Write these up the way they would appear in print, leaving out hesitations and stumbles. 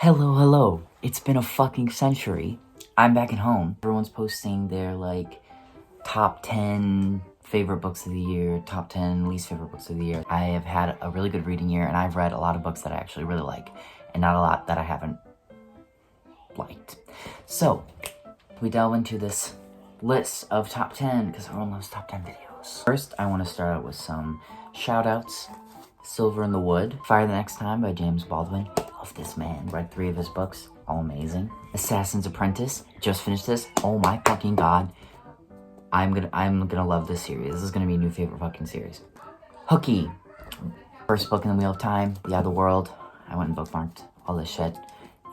Hello. It's been a fucking century. I'm back at home. Everyone's posting their, top 10 favorite books of the year, top 10 least favorite books of the year. I have had a really good reading year, and I've read a lot of books that I actually really like, and not a lot that I haven't liked. So, we delve into this list of top 10, because everyone loves top 10 videos. First, I want to start out with some shout-outs. Silver in the Wood, Fire the Next Time by James Baldwin. Love this man. Read 3 of his books, all amazing. Assassin's Apprentice, just finished this. Oh my fucking god. I'm gonna love this series. This is gonna be a new favorite fucking series. Hooky, first book in the Wheel of Time, The Other World. I went and bookmarked all this shit.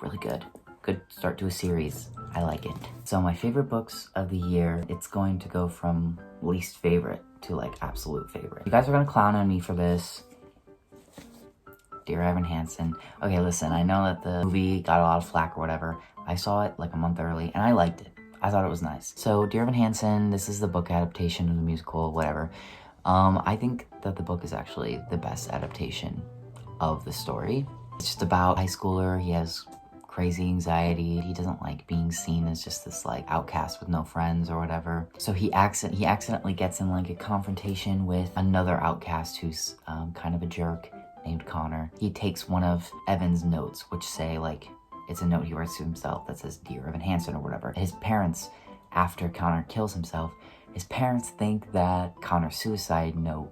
Really good. Good start to a series. I like it. So my favorite books of the year, it's going to go from least favorite to absolute favorite. You guys are gonna clown on me for this. Dear Evan Hansen. Okay, listen, I know that the movie got a lot of flack or whatever. I saw it a month early, and I liked it. I thought it was nice. So, Dear Evan Hansen, this is the book adaptation of the musical, whatever. I think that the book is actually the best adaptation of the story. It's just about a high schooler. He has crazy anxiety. He doesn't like being seen as just this outcast with no friends or whatever. So he accidentally gets in a confrontation with another outcast who's kind of a jerk, named Connor. He takes one of Evan's notes, which say it's a note he writes to himself that says Dear Evan Hansen or whatever. His parents, after Connor kills himself, his parents think that Connor's suicide note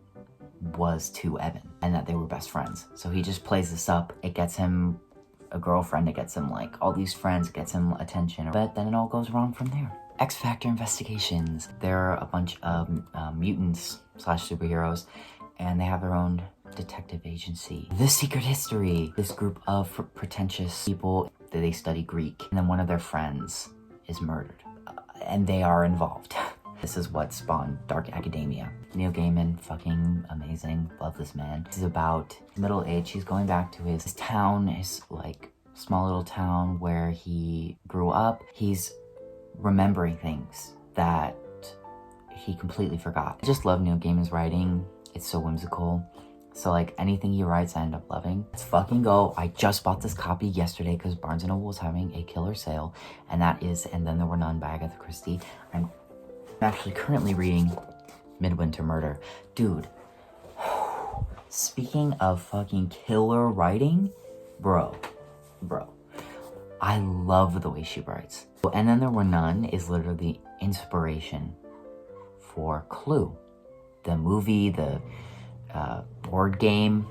was to Evan and that they were best friends. So he just plays this up. It gets him a girlfriend, it gets him all these friends, it gets him attention, but then it all goes wrong from there. XFactor Investigations. They're a bunch of mutants / superheroes, and they have their own detective agency. The Secret History. This group of pretentious people, they study Greek, and then one of their friends is murdered, and they are involved. This is what spawned Dark Academia. Neil Gaiman, fucking amazing. Love this man. This is about middle age. He's going back to his town, his small little town where he grew up. He's remembering things that he completely forgot. I just love Neil Gaiman's writing. It's so whimsical. So anything he writes, I end up loving. Let's fucking go. I just bought this copy yesterday because Barnes & Noble was having a killer sale. And that is And Then There Were None by Agatha Christie. I'm actually currently reading Midwinter Murder. Dude. Speaking of fucking killer writing, bro. I love the way she writes. And Then There Were None is literally the inspiration for Clue. The movie, the board game.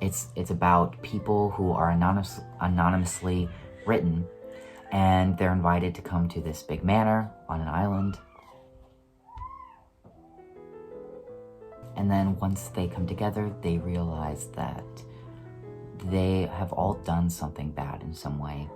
It's about people who are anonymously written, and they're invited to come to this big manor on an island. And then once they come together, they realize that they have all done something bad in some way,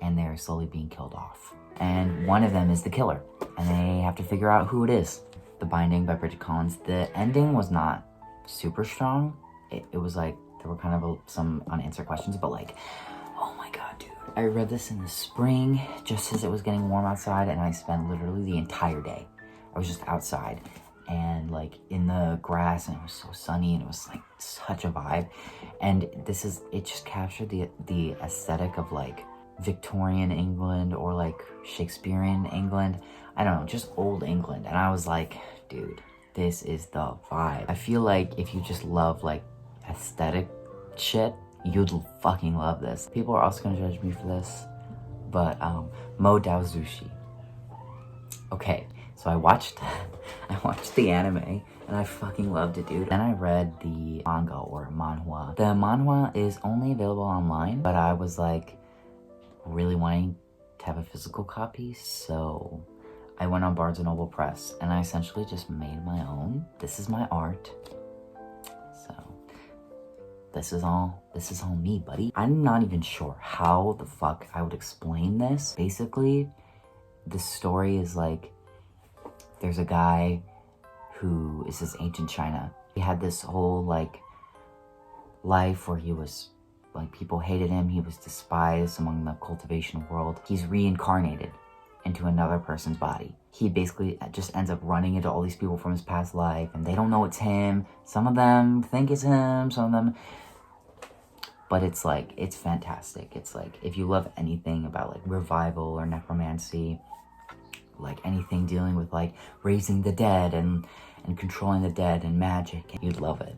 and they're slowly being killed off. And one of them is the killer, and they have to figure out who it is. The Binding by Bridget Collins. The ending was not super strong. It was there were kind of some unanswered questions, but oh my god, dude. I read this in the spring, just as it was getting warm outside, and I spent literally the entire day. I was just outside, and in the grass, and it was so sunny, and it was such a vibe. And it just captured the aesthetic of Victorian England or Shakespearean England. I don't know, just old England. And I was dude, this is the vibe. I feel if you just love aesthetic shit, you'd fucking love this. People are also gonna judge me for this, but Mo Dao Zushi. Okay, so I watched the anime, and I fucking loved it, dude. Then I read the manga or manhua. The manhua is only available online, but I was really wanting to have a physical copy, so I went on Barnes & Noble Press, and I essentially just made my own. This is my art. So, this is all me, buddy. I'm not even sure how the fuck I would explain this. Basically, the story is there's a guy who is this ancient China. He had this whole life where he was people hated him. He was despised among the cultivation world. He's reincarnated into another person's body. He basically just ends up running into all these people from his past life, and they don't know it's him. Some of them think it's him, some of them but it's like, it's fantastic. It's like, if you love anything about like revival or necromancy, like anything dealing with like raising the dead and controlling the dead and magic, you'd love it.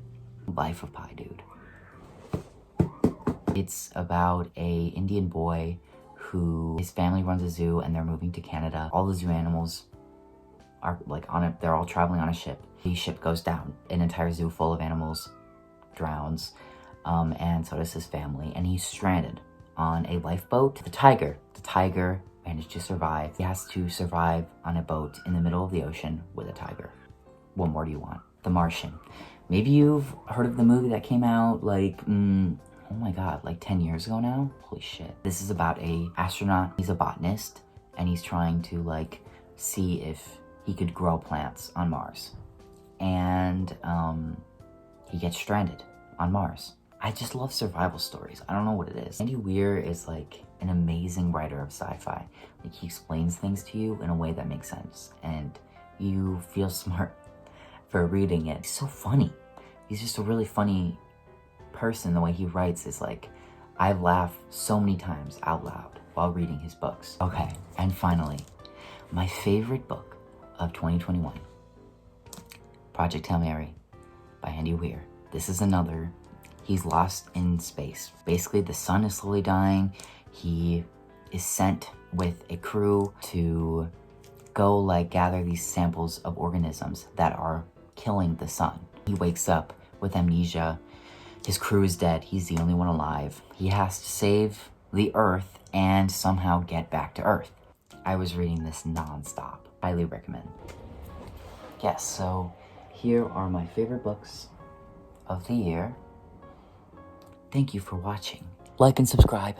Life of Pi, dude. It's about a Indian boy who, his family runs a zoo and they're moving to Canada. All the zoo animals are like they're all traveling on a ship. The ship goes down. An entire zoo full of animals drowns, and so does his family, and he's stranded on a lifeboat. The tiger managed to survive. He has to survive on a boat in the middle of the ocean with a tiger. What more do you want? The Martian. Maybe you've heard of the movie that came out like, oh my god, like 10 years ago now? Holy shit. This is about a astronaut. He's a botanist, and he's trying to like see if he could grow plants on Mars. And he gets stranded on Mars. I just love survival stories. I don't know what it is. Andy Weir is like an amazing writer of sci-fi. Like, he explains things to you in a way that makes sense, and you feel smart for reading it. He's so funny. He's just a really funny person. The way he writes is like, I've laughed so many times out loud while reading his books. Okay, and finally, my favorite book of 2021, Project Hail Mary by Andy Weir. This is another, he's lost in space. Basically, the sun is slowly dying. He is sent with a crew to go like gather these samples of organisms that are killing the sun. He wakes up with amnesia. His crew is dead. He's the only one alive. He has to save the Earth and somehow get back to Earth. I was reading this non-stop. Highly recommend. Yes, so here are my favorite books of the year. Thank you for watching. Like and subscribe.